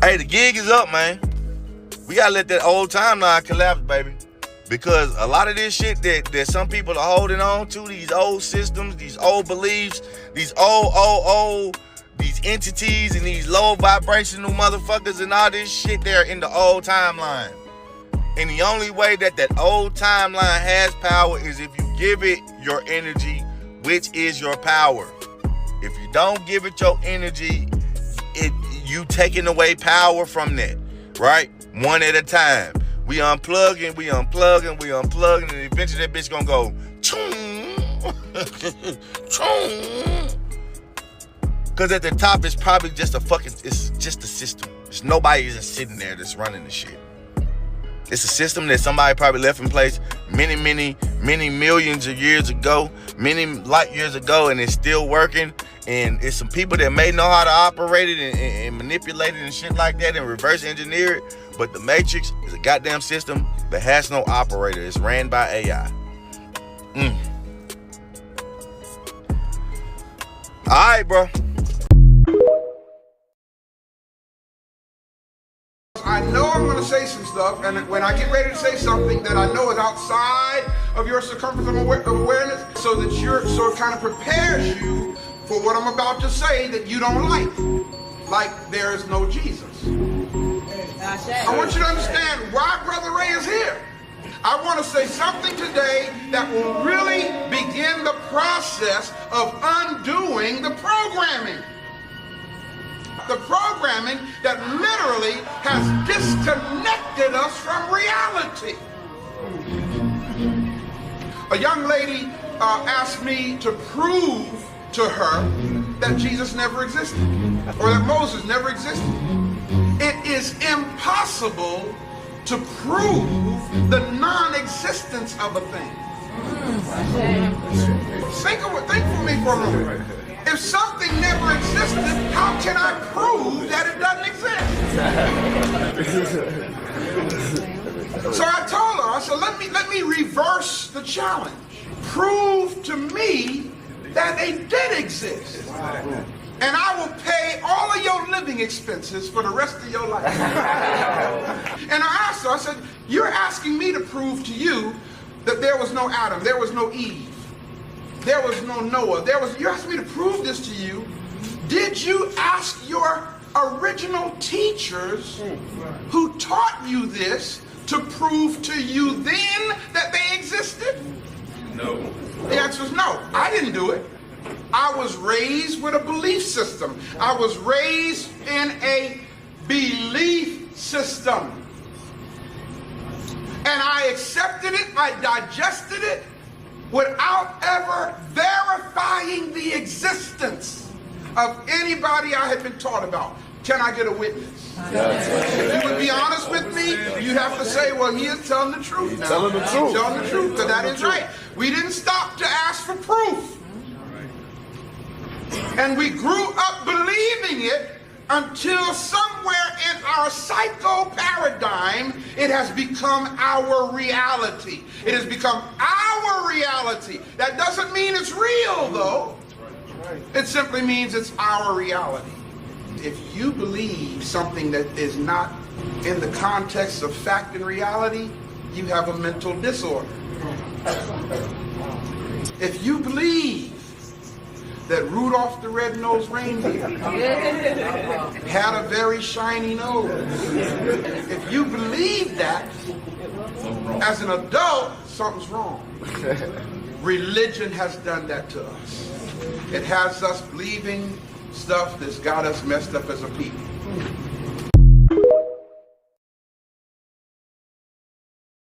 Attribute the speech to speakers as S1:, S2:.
S1: Hey, the gig is up, man. We gotta let that old timeline collapse, baby. Because a lot of this shit that some people are holding on to, these old systems, these old beliefs, these old, these entities and these low vibrational motherfuckers and all this shit, they're in the old timeline. And the only way that old timeline has power is if you give it your energy, which is your power. If you don't give it your energy, you taking away power from that, right? One at a time. We unplugging, and eventually that bitch gonna go choom, choom. Cause at the top it's probably just it's just a system. There's nobody just sitting there that's running the shit. It's a system that somebody probably left in place many millions of years ago, many light years ago, and it's still working. And it's some people that may know how to operate it and manipulate it and shit like that and reverse engineer it. But the Matrix is a goddamn system that has no operator. It's ran by AI. All right, bro.
S2: I know I'm going to say some stuff, and when I get ready to say something that I know is outside of your circumference of awareness, so it kind of prepares you for what I'm about to say that you don't like there is no Jesus. I want you to understand why Brother Ray is here. I want to say something today that will really begin the process of undoing the programming. The programming that literally has disconnected us from reality. A young lady asked me to prove to her that Jesus never existed, or that Moses never existed. It is impossible to prove the non-existence of a thing. Think for me for a moment. If something never existed, how can I prove that it doesn't exist? So I told her, I said, let me reverse the challenge. Prove to me that it did exist. And I will pay all of your living expenses for the rest of your life. And I asked her, I said, you're asking me to prove to you that there was no Adam, there was no Eve, there was no Noah, you asked me to prove this to you. Did you ask your original teachers who taught you this to prove to you then that they existed?
S1: No.
S2: The answer is no. I didn't do it. I was raised with a belief system. I was raised in a belief system. And I accepted it, I digested it, without ever verifying the existence of anybody I had been taught about. Can I get a witness? If you would be honest with me, you'd have to say, well, he is telling the truth now.
S1: Telling the truth.
S2: He's telling the truth, because that is right. We didn't stop to ask for proof. And we grew up believing it until somewhere in our psycho paradigm, it has become our reality. It has become our reality. That doesn't mean it's real, though. It simply means it's our reality. If you believe something that is not in the context of fact and reality, you have a mental disorder. If you believe that Rudolph the Red-Nosed Reindeer had a very shiny nose, if you believe that, as an adult, something's wrong. Religion has done that to us. It has us believing stuff that's got us messed up as a people.